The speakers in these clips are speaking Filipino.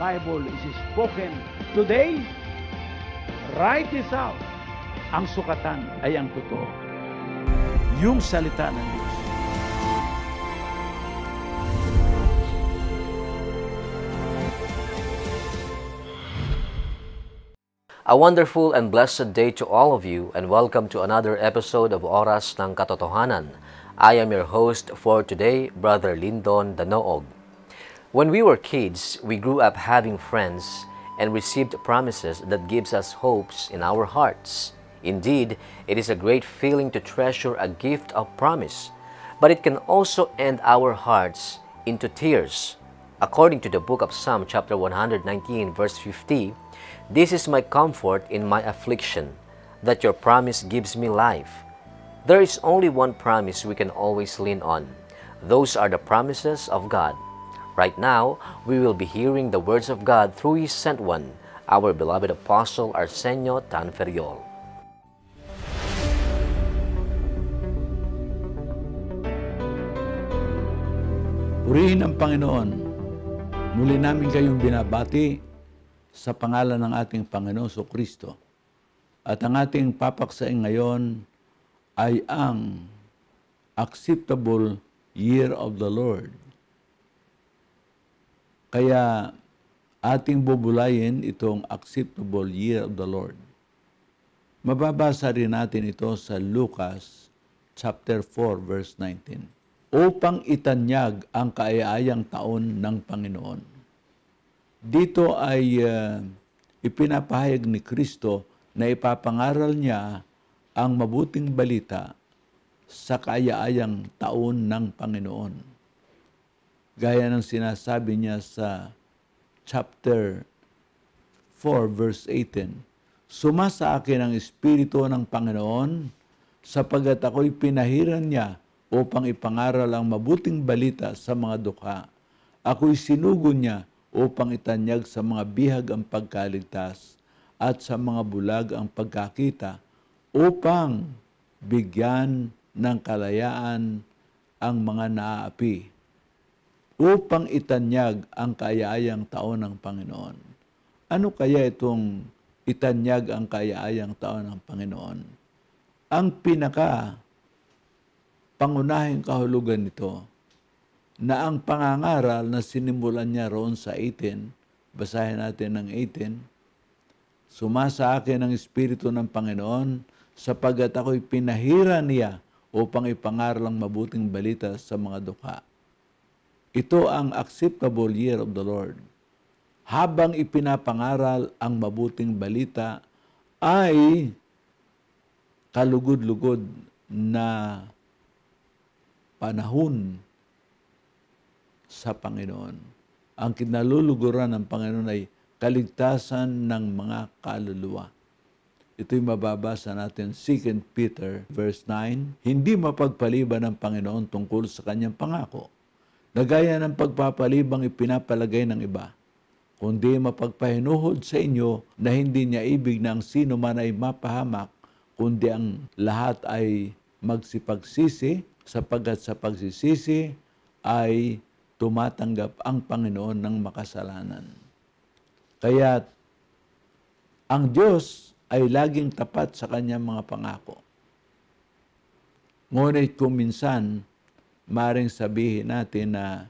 Bible is spoken today. Write this out. Ang sukatan ay ang totoo. Yung salita ng Diyos. A wonderful and blessed day to all of you, and welcome to another episode of Oras ng Katotohanan. I am your host for today, Brother Lindon Danoog. When we were kids, we grew up having friends and received promises that gives us hopes in our hearts. Indeed, it is a great feeling to treasure a gift of promise, but it can also end our hearts into tears. According to the book of Psalm chapter 119 verse 50, "This is my comfort in my affliction, that your promise gives me life." There is only one promise we can always lean on. Those are the promises of God. Right now, we will be hearing the words of God through His sent one, our beloved Apostle Arsenio Tanferiol. Purihin ang Panginoon. Muli namin kayong binabati sa pangalan ng ating Panginoon Kristo. At ang ating papaksain ngayon ay ang acceptable year of the Lord. Kaya ating bubulayin itong acceptable year of the Lord. Mababasa rin natin ito sa Lucas chapter 4 verse 19. Upang itanyag ang kaaya-ayang taon ng Panginoon. Dito ay ipinapahayag ni Kristo na ipapangaral niya ang mabuting balita sa kaaya-ayang taon ng Panginoon. Gaya ng sinasabi niya sa chapter 4 verse 18, "Sumasa akin ang Espiritu ng Panginoon, sapagkat ako'y pinahiran niya upang ipangaral ang mabuting balita sa mga dukha. Ako'y sinugo niya upang itanyag sa mga bihag ang pagkaligtas at sa mga bulag ang pagkakita, upang bigyan ng kalayaan ang mga naaapi, upang itanyag ang kaaya-ayang taon ng Panginoon." Ano kaya itong itanyag ang kaaya-ayang taon ng Panginoon? Ang pangunahing kahulugan nito na ang pangangaral na sinimulan niya roon sa 18, basahin natin ng 18, "Sumasa akin ang Espiritu ng Panginoon, sapagkat ako'y pinahiran niya upang ipangaral ang mabuting balita sa mga dukha." Ito ang acceptable year of the Lord. Habang ipinapangaral ang mabuting balita, ay kalugod-lugod na panahon sa Panginoon. Ang kinaluluguran ng Panginoon ay kaligtasan ng mga kaluluwa. Ito'y mababasa natin 2 Peter verse 9, "Hindi mapagpaliban ng Panginoon tungkol sa kanyang pangako, na gaya ng pagpapalibang ipinapalagay ng iba, kundi mapagpahinuhod sa inyo na hindi niya ibig na ang sino man ay mapahamak, kundi ang lahat ay magsipagsisi, sapagkat sa pagsisisi ay tumatanggap ang Panginoon ng makasalanan." Kaya ang Diyos ay laging tapat sa kanyang mga pangako. Ngunit kung minsan, maring sabihin natin na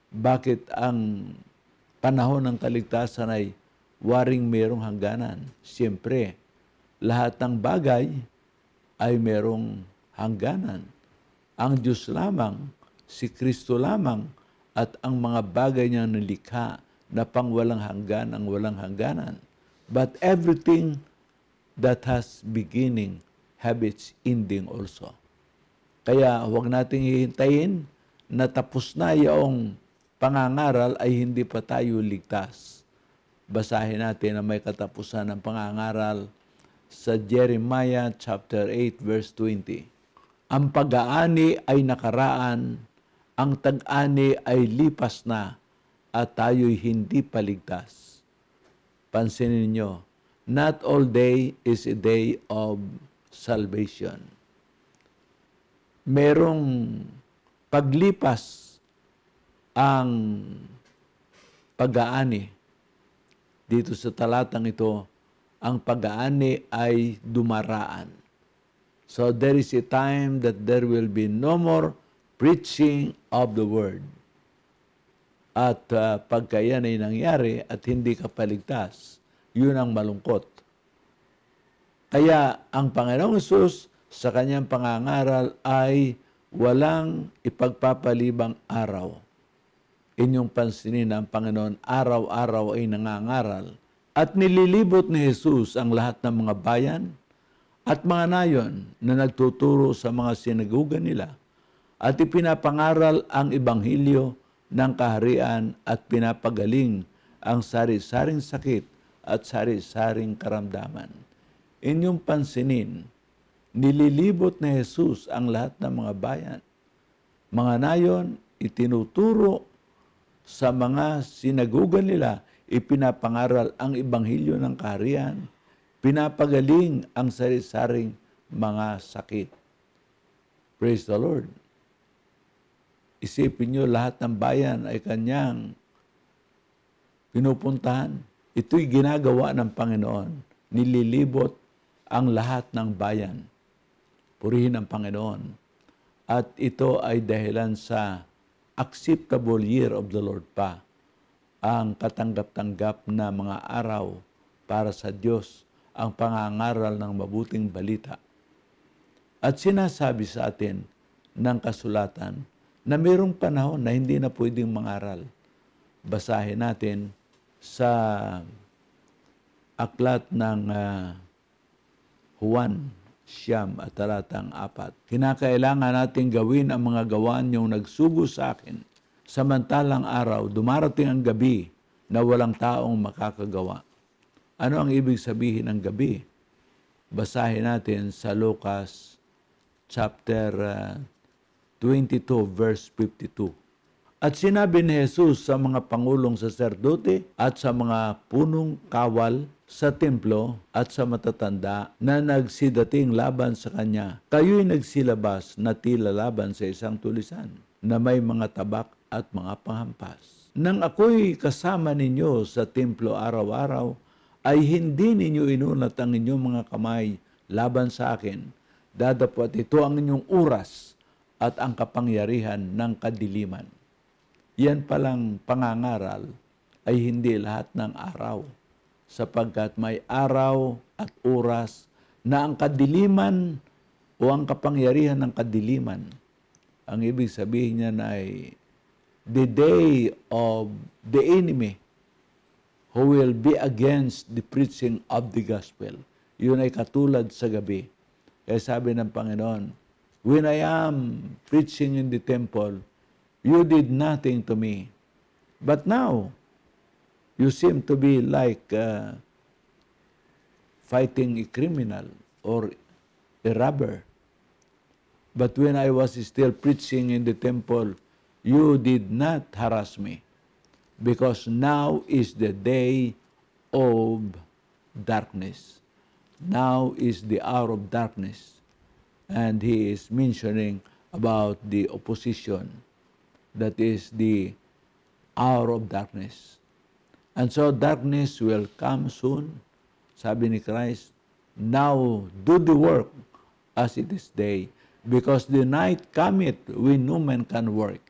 bakit ang panahon ng kaligtasan ay waring merong hangganan. Siyempre, lahat ng bagay ay merong hangganan. Ang Diyos lamang, si Kristo lamang, at ang mga bagay niya nilikha na pang walang hanggan ang walang hangganan. But everything that has beginning have its ending also. Kaya huwag nating hihintayin na tapos na yung pangangaral ay hindi pa tayo ligtas. Basahin natin na may katapusan ng pangangaral sa Jeremiah chapter 8 verse 20. "Ang pag-aani ay nakaraan, ang tag-ani ay lipas na, at tayo'y hindi paligtas." Pansinin niyo, not all day is a day of salvation. Merong paglipas ang pag-aani, dito sa talatang ito, ang pag-aani ay dumaraan. So there is a time that there will be no more preaching of the word. At pagka yan ay nangyari at hindi ka paligtas, yun ang malungkot. Kaya ang Panginoong Hesus sa kanyang pangangaral ay walang ipagpapalibang araw. Inyong pansinin na ang Panginoon araw-araw ay nangangaral at nililibot ni Jesus ang lahat ng mga bayan at mga nayon na nagtuturo sa mga sinaguga nila at ipinapangaral ang Ebanghelyo ng kaharian at pinapagaling ang sari-saring sakit at sari-saring karamdaman. Inyong pansinin, nililibot ni Jesus ang lahat ng mga bayan. Mga nayon, itinuturo sa mga sinaguga nila, ipinapangaral ang Ebanghelyo ng kaharian, pinapagaling ang sari-saring mga sakit. Praise the Lord. Isipin nyo, lahat ng bayan ay kanyang pinupuntahan. Ito'y ginagawa ng Panginoon. Nililibot ang lahat ng bayan. Purihin ang Panginoon. At ito ay dahilan sa acceptable year of the Lord pa. Ang katanggap-tanggap na mga araw para sa Diyos, ang pangangaral ng mabuting balita. At sinasabi sa atin ng kasulatan na mayroong panahon na hindi na pwedeng mangaral. Basahin natin sa aklat ng Juan Siyam at talatang 4. Kinakailangan natin gawin ang mga gawaan niyong nagsugo sa akin. Samantalang araw, dumarating ang gabi na walang taong makakagawa. Ano ang ibig sabihin ng gabi? Basahin natin sa Lucas chapter 22 verse 52. At sinabi ni Jesus sa mga pangulong saserdote at sa mga punong kawal sa templo at sa matatanda na nagsidating laban sa kanya, kayo'y nagsilabas na tila laban sa isang tulisan na may mga tabak at mga panghampas. Nang ako'y kasama ninyo sa templo araw-araw, ay hindi ninyo inunat ang inyong mga kamay laban sa akin. Datapwat ito ang inyong oras at ang kapangyarihan ng kadiliman. Yan palang pangangaral ay hindi lahat ng araw, sapagkat may araw at oras na ang kadiliman o ang kapangyarihan ng kadiliman, ang ibig sabihin niyan ay the day of the enemy who will be against the preaching of the gospel. Yun ay katulad sa gabi. Kaya sabi ng Panginoon, when I am preaching in the temple, you did nothing to me. But now, you seem to be like fighting a criminal or a robber. But when I was still preaching in the temple, you did not harass me. Because now is the day of darkness. Now is the hour of darkness. And he is mentioning about the opposition. That is the hour of darkness. And so darkness will come soon. Sabi ni Christ, now do the work as it is day, because the night cometh when no man can work.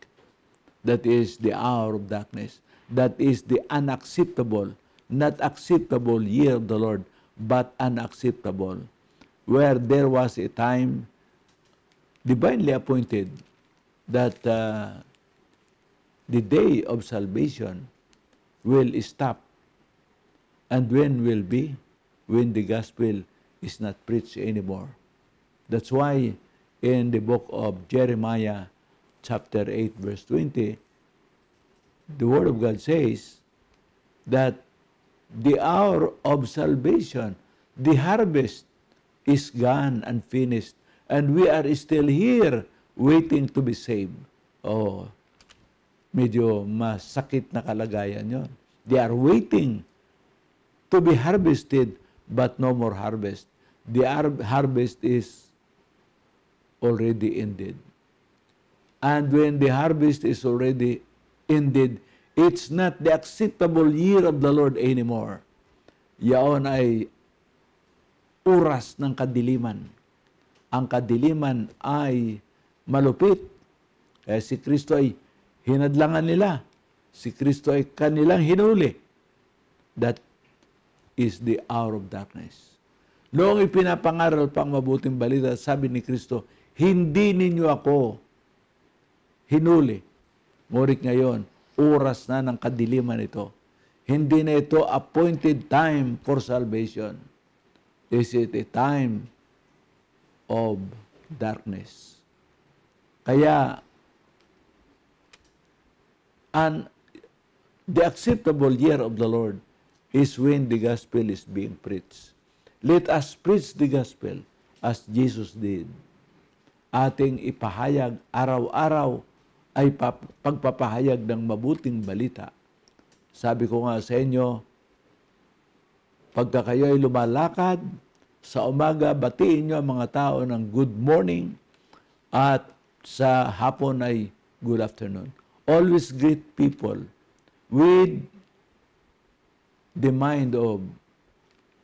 That is the hour of darkness. That is the unacceptable, not acceptable year of the Lord, but unacceptable. Where there was a time divinely appointed that the day of salvation will stop. And when will be? When the gospel is not preached anymore. That's why in the book of Jeremiah chapter 8 verse 20, the word of God says that the hour of salvation, the harvest is gone and finished, and we are still here waiting to be saved. Oh, medyo masakit na kalagayan yon. They are waiting to be harvested, but no more harvest. The harvest is already ended. And when the harvest is already ended, it's not the acceptable year of the Lord anymore. Yaon ay oras ng kadiliman. Ang kadiliman ay malupit. Kaya si Kristo ay hinadlangan nila. Si Kristo ay kanilang hinuli. That is the hour of darkness. Noong ipinapangaral pang mabuting balita, sabi ni Kristo, hindi ninyo ako hinuli. Ngunit ngayon, oras na ng kadiliman ito. Hindi na ito appointed time for salvation. This is a time of darkness. Kaya, the acceptable year of the Lord is when the gospel is being preached. Let us preach the gospel as Jesus did. Ating ipahayag araw-araw ay pagpapahayag ng mabuting balita. Sabi ko nga sa inyo, pagka kayo ay lumalakad, sa umaga, batiin nyo ang mga tao ng good morning at sa hapon ay good afternoon. Always greet people with the mind of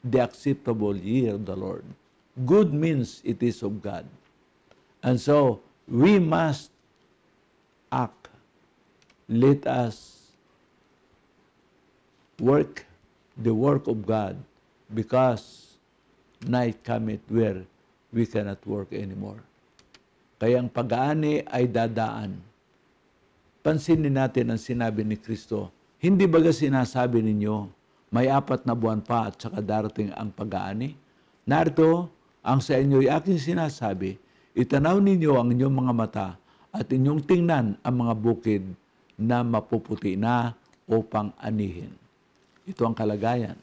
the acceptable year of the Lord. Good means it is of God. And so, we must act. Let us work the work of God because night cometh where we cannot work anymore. Kaya ang pag-aani ay dadaan. Pansinin natin ang sinabi ni Kristo. Hindi baga sinasabi ninyo, may 4 na buwan pa at saka darating ang pag-aani? Narito, ang sa inyo'y aking sinasabi, itanaw ninyo ang inyong mga mata at inyong tingnan ang mga bukid na mapuputi na upang anihin. Ito ang kalagayan.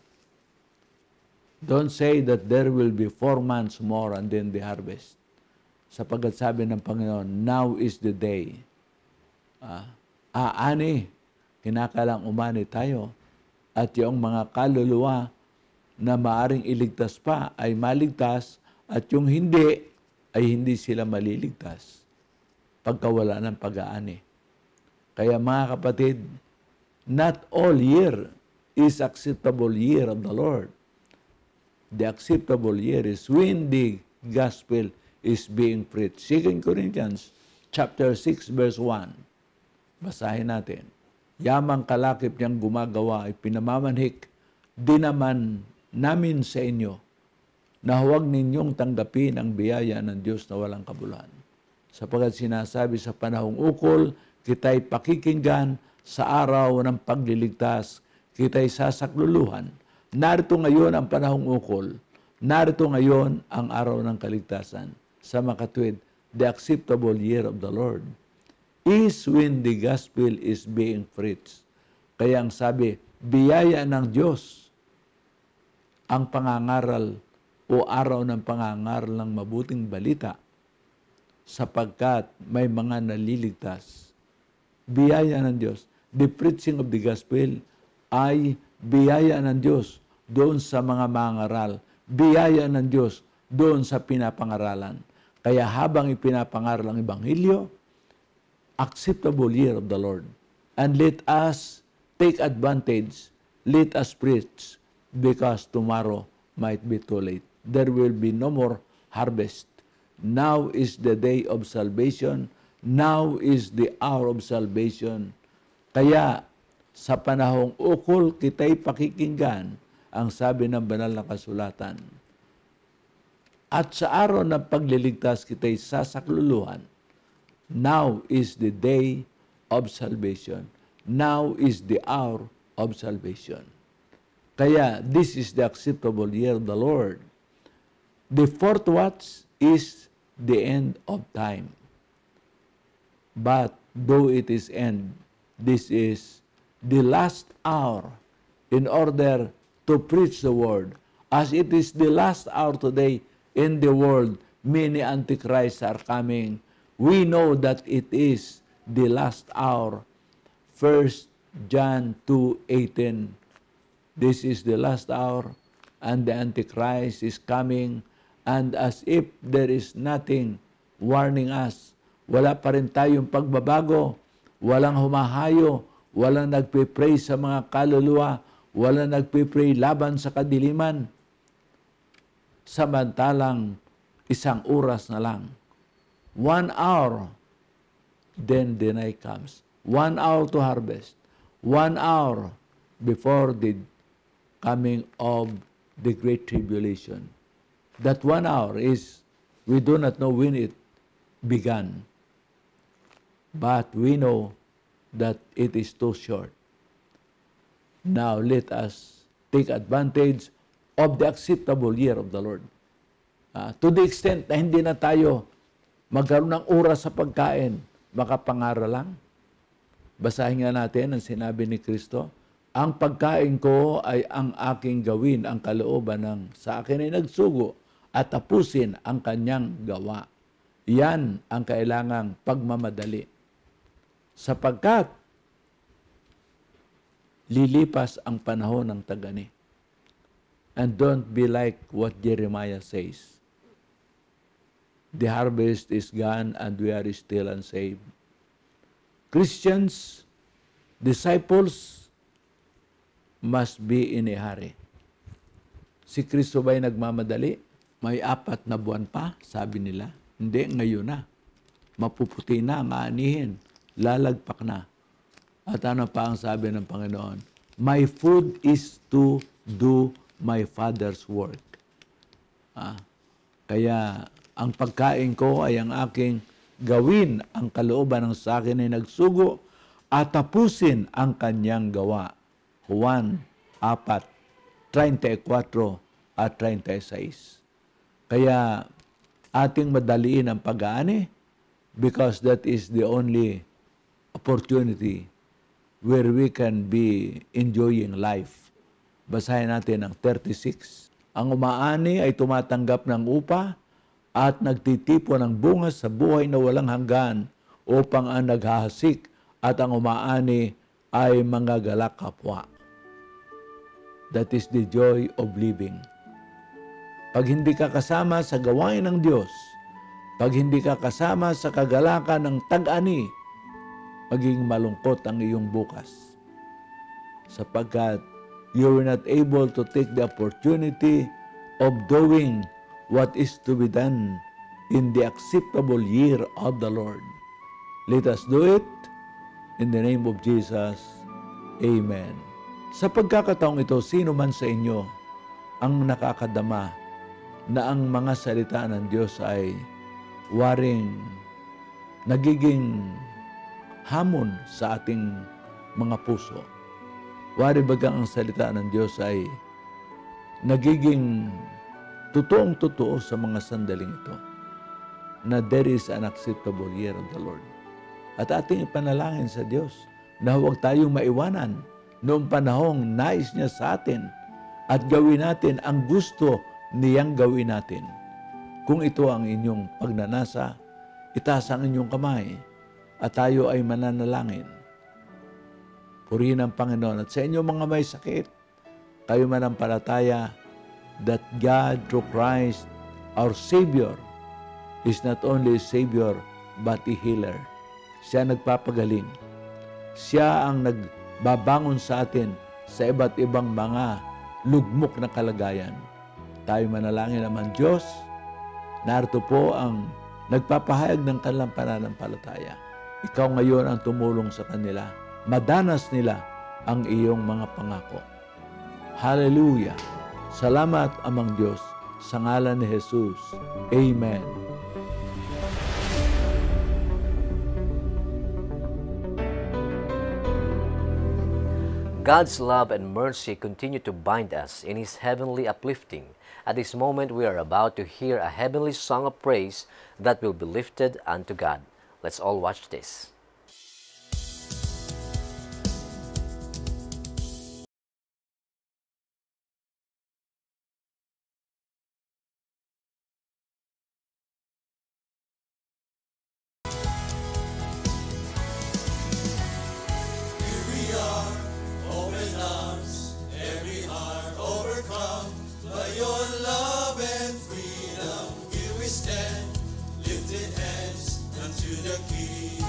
Don't say that there will be 4 months more and then the harvest. Sapagkat sabi ng Panginoon, now is the day. Ani, kinakalang umani tayo. At yung mga kaluluwa na maaring iligtas pa ay maligtas at yung hindi ay hindi sila maliligtas pagkawala ng pag-aani. Kaya mga kapatid, not all year is acceptable year of the Lord. The acceptable year is when the gospel is being preached. 2 Corinthians chapter 6 verse 1. Basahin natin. Yamang kalakip niyang gumagawa ay pinamamanhik din naman namin sa inyo na huwag ninyong tanggapin ang biyaya ng Diyos na walang kabuluhan. Sapagkat sinasabi sa panahong ukol, kita'y pakikinggan sa araw ng pagliligtas, kita'y sasakluluhan. Narito ngayon ang panahong ukol. Narito ngayon ang araw ng kaligtasan. Sa makatwid, the acceptable year of the Lord is when the gospel is being preached. Kaya ang sabi, biyaya ng Diyos ang pangangaral o araw ng pangangaral ng mabuting balita sapagkat may mga naliligtas. Biyaya ng Diyos. The preaching of the gospel ay biyaya ng Diyos doon sa mga mangaral. Biyaya ng Diyos doon sa pinapangaralan. Kaya habang ipinapangaral ang Ebanghelyo, acceptable year of the Lord. And let us take advantage, let us preach, because tomorrow might be too late. There will be no more harvest. Now is the day of salvation. Now is the hour of salvation. Kaya sa panahong ukol, kita'y pakikinggan ang sabi ng banal na kasulatan. At sa araw ng pagliligtas, kita'y sasakluluhan. Now is the day of salvation. Now is the hour of salvation. Kaya, this is the acceptable year of the Lord. The fourth watch is the end of time. But though it is end, this is the last hour in order to preach the word. As it is the last hour today in the world, many antichrists are coming. We know that it is the last hour. 1 John 2:18. This is the last hour and the Antichrist is coming, and as if there is nothing warning us, wala pa rin tayong pagbabago, walang humahayo, walang nagpe-pray sa mga kaluluwa, Wala nagpipray laban sa kadiliman. Samantalang 1 oras na lang. 1 hour, then the night comes. 1 hour to harvest. 1 hour before the coming of the Great Tribulation. That 1 hour is, we do not know when it began. But we know that it is too short. Now let us take advantage of the acceptable year of the Lord. To the extent na hindi na tayo magkaroon ng oras sa pagkain, makapangaral lang. Basahin nga natin ang sinabi ni Kristo, ang pagkain ko ay ang aking gawin, ang kalooban ng sa akin ay nagsugo at tapusin ang kanyang gawa. Yan ang kailangang pagmamadali. Sapagkat lilipas ang panahon ng tagani. And don't be like what Jeremiah says. The harvest is gone and we are still unsaved. Christians, disciples, must be in a hurry. Si Kristo ba'y nagmamadali? May 4 na buwan pa, sabi nila. Hindi, ngayon na. Mapuputi na, maanihin, lalagpak na. At ano pa ang sabi ng Panginoon? My food is to do my Father's work. Kaya ang pagkain ko ay ang aking gawin, ang kalooban ng sa akin ay nagsugo at tapusin ang kanyang gawa. Juan 4:34 at 36. Kaya ating madaliin ang pag-aani because that is the only opportunity where we can be enjoying life. Basahin natin ang 36. Ang umaani ay tumatanggap ng upa at nagtitipon ng bunga sa buhay na walang hanggan upang ang naghahasik at ang umaani ay mga galak kapwa. That is the joy of living. Pag hindi ka kasama sa gawain ng Diyos, pag hindi ka kasama sa kagalakan ng tag-ani, maging malungkot ang iyong bukas. Sapagkat you were not able to take the opportunity of doing what is to be done in the acceptable year of the Lord. Let us do it in the name of Jesus. Amen. Sa pagkakataong ito, sino man sa inyo ang nakakadama na ang mga salita ng Diyos ay waring nagiging hamon sa ating mga puso. Wari bagang ang salita ng Diyos ay nagiging totoong-totoo sa mga sandaling ito na there is an acceptable year of the Lord. At ating ipanalangin sa Diyos na huwag tayong maiwanan noong panahong nais niya sa atin at gawin natin ang gusto niyang gawin natin. Kung ito ang inyong pagnanasa, itaas ang inyong kamay at tayo ay mananalangin. Purihin ang Panginoon. At sa inyong mga may sakit, kayo manampalataya that God through Christ, our Savior, is not only a Savior, but a healer. Siya nagpapagaling. Siya ang nagbabangon sa atin sa iba't ibang mga lugmok na kalagayan. Tayo manalangin naman, Diyos, narito po ang nagpapahayag ng kanilang pananampalataya. Ikaw ngayon ang tumulong sa kanila. Madanas nila ang iyong mga pangako. Hallelujah! Salamat, Amang Diyos, sa ngalan ni Jesus. Amen. God's love and mercy continue to bind us in His heavenly uplifting. At this moment, we are about to hear a heavenly song of praise that will be lifted unto God. Let's all watch this. Lifted hands unto the King.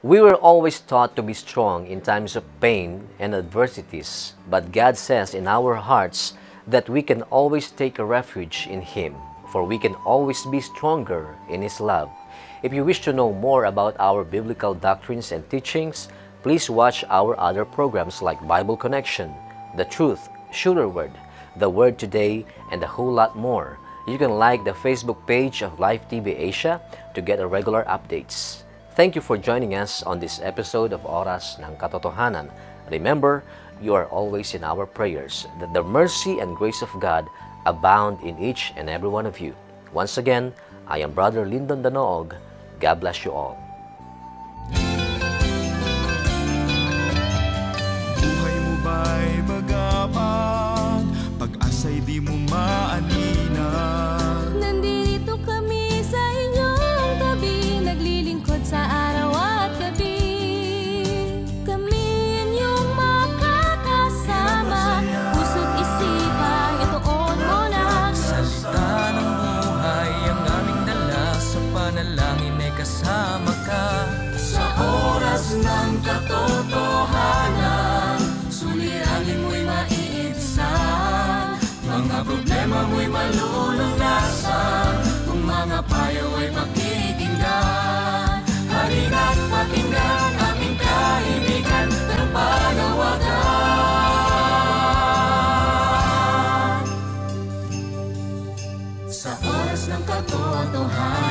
We were always taught to be strong in times of pain and adversities, but God says in our hearts that we can always take a refuge in Him, for we can always be stronger in His love. If you wish to know more about our biblical doctrines and teachings, please watch our other programs like Bible Connection, The Truth, Sure Word, The Word Today, and a whole lot more. You can like the Facebook page of Life TV Asia to get regular updates. Thank you for joining us on this episode of Oras ng Katotohanan. Remember, you are always in our prayers, that the mercy and grace of God abound in each and every one of you. Once again, I am Brother Lyndon Danoog. God bless you all. Buhay mo ba'y magabang, pag-asa'y di mo maaninag. Nandito kami sa inyong tabi, naglilingkod sa araw at gabi. Kami inyong makakasama, puso't isipan, ituon mo na. Salita ng buhay ang aming dala, sa panalangin ay kasama ka. Sa oras ng katotohanan, suliranin mo'y maiibsan, mga problema mo'y malulunasan, kung mga payo ay pakikinggan. Halina't pakinggan aming kaibigan ng panawagan. Sa oras ng katotohanan,